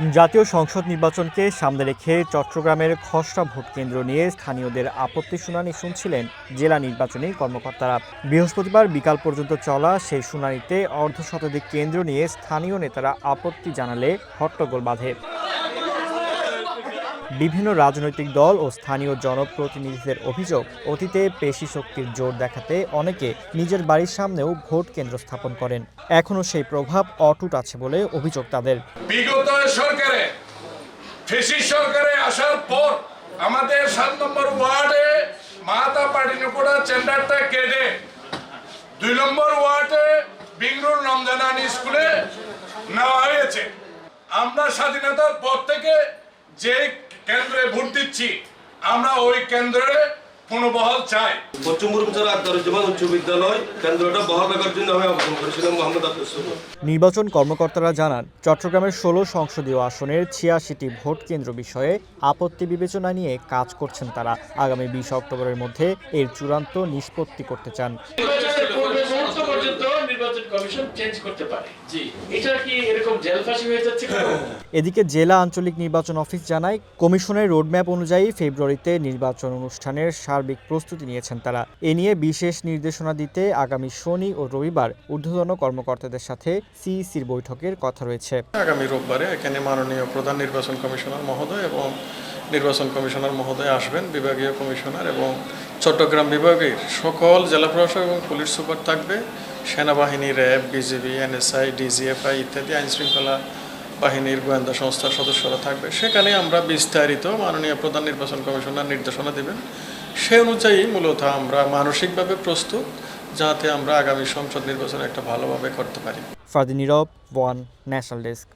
জাতীয় সংসদ নির্বাচনকে সামনে রেখে চট্টগ্রামের খসড়া ভোট কেন্দ্র নিয়ে স্থানীয়দের আপত্তি শুনানি শুনছিলেন জেলা নির্বাচনী কর্মকর্তারা। বৃহস্পতিবার বিকাল পর্যন্ত চলা সেই শুনানিতে অর্ধশতাধিক কেন্দ্র নিয়ে স্থানীয় নেতারা আপত্তি জানালে হট্টগোল বাধে। বিভিন্ন রাজনৈতিক দল ও স্থানীয় জনপ্রতিনিধিদের অভিযোগ, অতীতে পেশি শক্তির জোর দেখাতে অনেকে নিজের বাড়ির সামনেও ভোট কেন্দ্র স্থাপন করেন। এখনও সেই প্রভাব অটুট আছে বলে অভিযোগ তাদের। বিগত সরকারে ফেসিস্ট সরকারে আসার পর আমাদের ৭ নম্বর ওয়ার্ডে মাতা পাটিনুকুড়া চেন্ডারটা কেটে ২ নম্বর ওয়ার্ডে বিংরুল রমজানানি স্কুলে নেওয়া হয়েছে। আমরা স্বাধীনতার পর থেকে যে কেন্দ্রে ভোট দিচ্ছি, আমরা ওই কেন্দ্রে পুনর্বহাল চাই। উচ্চ বিদ্যালয় কেন্দ্রটা বহাল রাখার জন্য আমি আবেদন করেছিলাম মোহাম্মদ আব্দুস। নির্বাচন কর্মকর্তারা জানান, চট্টগ্রামের ১৬ সংসদীয় আসনের ৮৬টি ভোট কেন্দ্র বিষয়ে আপত্তি বিবেচনা নিয়ে কাজ করছেন তারা। আগামী ২০ অক্টোবরের মধ্যে এর চূড়ান্ত নিষ্পত্তি করতে চান। এদিকে জেলা আঞ্চলিক নির্বাচন অফিস জানায়, কমিশনের রোডম্যাপ অনুযায়ী ফেব্রুয়ারিতে নির্বাচন অনুষ্ঠানের সার্বিক প্রস্তুতি নিয়েছেন তারা। এ নিয়ে বিশেষ নির্দেশনা দিতে আগামী শনি ও রবিবার ঊর্ধ্বতন কর্মকর্তাদের সাথে সিইসির বৈঠকের কথা রয়েছে। আগামী রোববারে এখানে মাননীয় প্রধান নির্বাচন কমিশনার মহোদয় এবং নির্বাচন কমিশনার মহোদয় আসবেন, বিভাগীয় কমিশনার, এবং চট্টগ্রাম বিভাগের সকল জেলা প্রশাসক এবং পুলিশ সুপার থাকবে, সেনাবাহিনী, র্যাব, বিজিবি, এনএসআই, ডিজিএফআই ইত্যাদি আইনশৃঙ্খলা বাহিনীর গোয়েন্দা সংস্থার সদস্যরা থাকবে। সেখানে আমরা বিস্তারিত মাননীয় প্রধান নির্বাচন কমিশনার নির্দেশনা দেবেন। সে অনুযায়ী মূলত আমরা মানসিকভাবে প্রস্তুত, যাতে আমরা আগামী সংসদ নির্বাচন একটা ভালোভাবে করতে পারি। ফারদিন নীরব, ওয়ান ন্যাশনাল ডেস্ক।